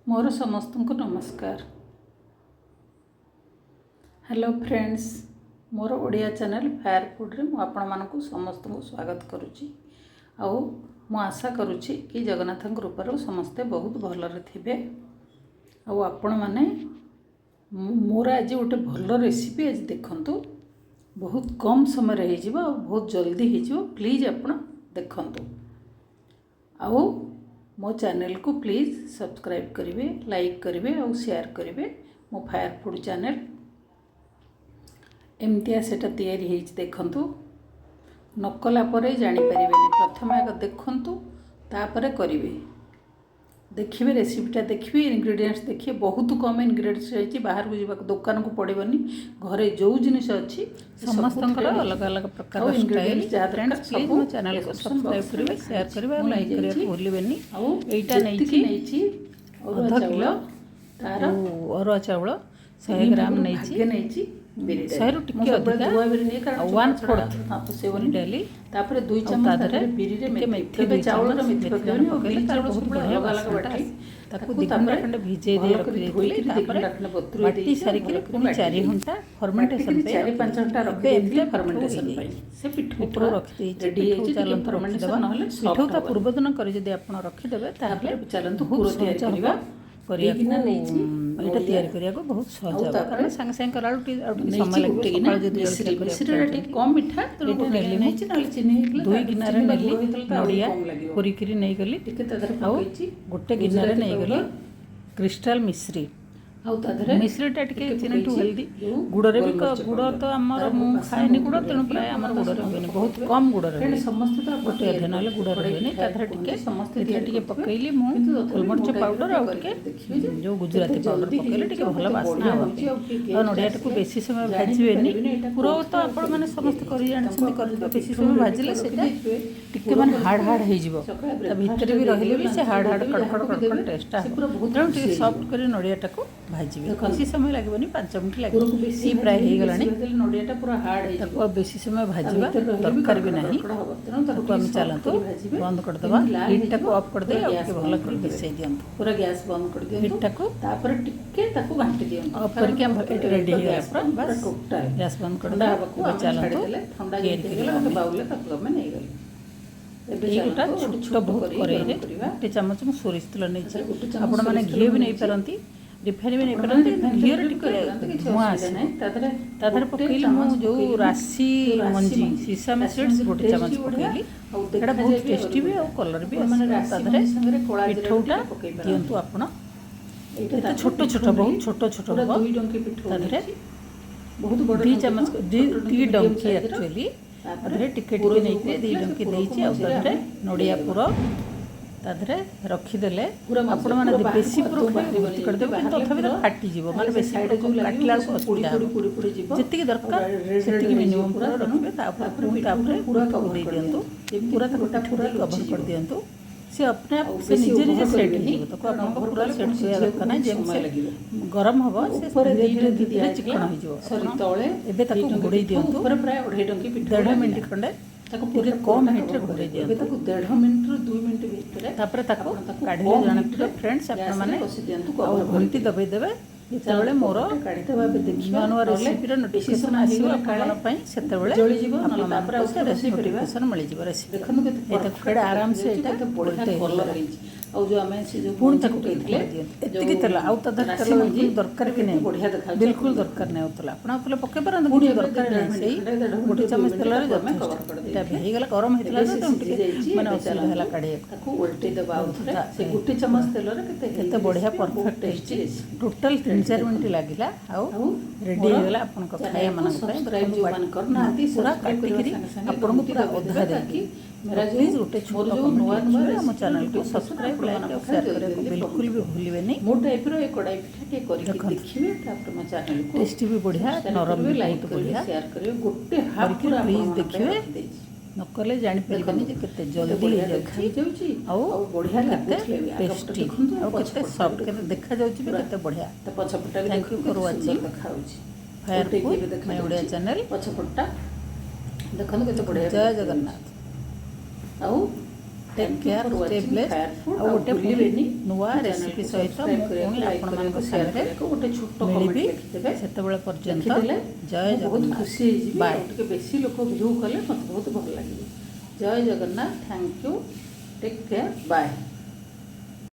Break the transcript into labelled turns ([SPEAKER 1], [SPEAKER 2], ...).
[SPEAKER 1] मोर समस्त को नमस्कार। हेलो फ्रेंड्स, मोर ओडिया चैनल फायर फूड रे आपण मानक समस्त को स्वागत करुच्ची। आउ मु आशा करुच्ची कि जगन्नाथ कृपार समस्ते बहुत भलरे थिबे। आउ आपण माने मोर आज गोटे भल रेसिपी आज देखंतु, बहुत कम समय रही जीव और बहुत जल्दी हो जीव। प्लीज आपण देखंतु। आउ मो चैनल को प्लीज सब्सक्राइब करेंगे, लाइक करेंगे और शेयर करेंगे। मो फायर फूड चैनल एमतिया सेटा तैयारी है देखंतु। नकला परे जानी परिबेनी, प्रथम आग देखंतु तापरे करिवे। देखिए रेसिपीटा, देखिए इनग्रेडिएंट्स देखिए, बहुत कम इनग्रेडिएंट्स रही। बाहर को जावा दुकान को पड़ेबनी, घरे जो जिनिस अच्छी समस्त अलग अलग प्रकार इनग्रेडिएंट्स जहाँ फ्रेंड्स प्लीज मो चैनल को सब्सक्राइब करेंगे, शेयर करेंगे और लाइक करेंगे भूलिबेनी। एटा नैची अधा किलो तार अरुआ चाउल 100 ग्राम नैची 100 टिके अधिका 1/4 सेवन डाली तापर 2 चम्मच बिरी रे मेथी चाउल रे मेथी पकेबनी और बिरी चाउल बहुत बढ़िया अलग बाटी ताकू दिगंडा खंड भिजे दे रख देली। तापर बाटी सारी के पुनी 4 घंटा फर्मेंटेशन पे 4-5 घंटा रख देली फर्मेंटेशन पे। से पिठो रख दे रेडी है चलन फर्मेंटेशन नहले पिठो ता पूर्व दिन करी जदी आपण रखि देबे ताहले चलन तो पूरा तैयारी करबा करिया एटा तैयारी करिया को बहुत सहज है, कारण संग संग करालु समय लगे। सकाळ जदी मिश्री टी कम मिठा तो नेली नैची नाले चीनी 2 गिनारे नेली नडिया पुरी करी नै गली टिके तदर पकेची गोटे गिनारे नै गली क्रिस्टल मिश्री आउ तादरे मिश्रीटा टिके चीनी टू हेल्दी गुड़ रे भी गुड़ तो हमर मु खाइनी गुड़ तेणु प्राय हमर गुड़ रे होनी, बहुत कम गुड़ रे समस्त तो गोटे अधे नाले गुड़ रे होनी। तादरे टिके समस्त टिके पकैली मु गोलमरिच पाउडर और टिके जो गुजराती पाउडर पकैले टिके भल वासना हो। और नडिया टाकू बेसी समय भाजिबेनी, पूरा तो आपण माने समस्त करि जानछन करबे। बेसी समय भाजिले सेटा टिके माने हार्ड हार्ड हे जिवो, त भीतर भी रहिले भी से हार्ड हार्ड कड़कड़ कड़कड़ टेस्ट आ तेणु टिके सॉफ्ट करि नडिया टाकू भाजिबे। बेसी समय लागबनी, 5 मिनिट लागबो। बेसी फ्राई हे गलानी नडियाटा पूरा हार्ड हे ताको बेसी समय भाजिबा दरकार भी नाही। ताको हम चलंतु बंद कर दबा, हीट टाको ऑफ कर दे और के भलो कर मिसै दियंतु। पूरा गैस बंद कर दियंतु, हीट टाको तापर टिके ताको घांटी दियंतु। ऑफ करके हम एट रेडी हे गला पूरा बस टोटल गैस बंद कर दबा। को चलंतु ठंडा हे गेला ओके बाउल ले ताको हम नै गली। एटा छोट बहुत करे रे 1 चम्मच मु सोरिष तेल नै छै। आपण माने घी भी नै परंती, रिफाइन भी नहीं करते, घी टिके धुआं आसे तादर पकईली मु जो राशि मंजी शेषम सीड्स 1 चम्मच पकईली। एटा बहुत टेस्टी भी और कलर भी तादर पिठौटा दियंतु। आपण एटा छोट छोट बहुत छोट छोट हो 2 डंकी पिठौ तादर बहुत बड़ 2 चम्मच 2 डंकी एक्चुअली तादर टिके टिके नै 2 डंकी देइछि। और तादर नडिया पूरा तादरे रखीदेले आपण मैंने बेसी भर्ती करदे किंतु तथापि तो फाटी जीव, माने बेसी काटला पुड़ी जी दरकार से मिनिमम पूरा रखिए। तापर पूरा दे दिंतु, पूरा पूरा कवर कर दिंतु। से अपने आप से निजे निजे सेट हो तो आपको पूरा सेट होया दरकार ना। जेम से गरम हबो से धीरे धीरे चिकन हो जिवो। सॉरी तळे एबे ताको घोड़ै दिंतु प्राय 2.5 डंकी पिठो 1.5 मिनिट खंडे ताको पूरे कम हीट रे घोड़ै दियंतु। एबे ताको 1.5 मिनिट रो 2 मिनिट भीतर तापर ताको काढिले जाने फ्रेंड्स आपण माने बसी दियंतु। और घंटी दबाई देबे जेतेबेले मोर काढी देबा बे देखिबा नवा रेसिपी रो नोटिफिकेशन आसीबो आपण पई सेतेबेले जळी जिवो। नले तापर आ रेसिपी नोटिफिकेशन मिलि जिवो। रेसिपी देखनु केते एटा केडा आराम से एटा बढ़िया कलर रही। और जो हमें से जो पूर्ण तक कहथिले एतिकी तेल आउ तदर तेल बिल्कुल दरकार भी नहीं, बढ़िया देखा बिल्कुल दरकार नहीं होतला। आपण तेल पके परन गुडी दरकार नहीं, सही 1 चम्मच तेल रे जमे कवर कर दे। एटा हे गला गरम हेतला तो माने असुविधा हला काढे ताको उल्टी दबा उथरे से 1 चम्मच तेल रे केते बढ़िया परफेक्ट टेस्ट टोटल 3-4 मिनिट लागिला। आउ रेडी हे गला आपण को खाया मन सब्सक्राइब जो मान करना आती पूरा काट करी आपण को पूरा अधा देकी मेरा प्लीज गोटे छोट जो नवा नवा हम चैनल को सब्सक्राइब लाइक और शेयर करे को बिल्कुल भी भूलिबे नहीं। मो टाइप रो एक कड़ाई पिठा के करी देखिबे तापर हम चैनल को टेस्टी भी बढ़िया नरम भी लाइक बढ़िया शेयर करियो। गोटे हाफ पूरा प्लीज देखिबे नकले जानि परिबनी जे केते जल्दी हे जाउची आ बढ़िया केते टेस्टी आ केते सॉफ्ट केते देखा जाउची भी केते बढ़िया। त पछपटा भी थैंक यू फॉर वाचिंग देखाउची fire food my Odia channel पछपटा देखन केते बढ़िया। जय जगन्नाथ। आउ
[SPEAKER 2] टेक केयर स्टे ब्लेस्ड आ गोटे भूलिबेनी नुआ रेसिपी सहित पुणी आपन सामने मिलिबी सेतबेले पर्यंत जय जगन्नाथ बाय
[SPEAKER 1] बेसी लोक भ्यू कले मत बहुत भल लगे जय Jagannath thank you take care bye.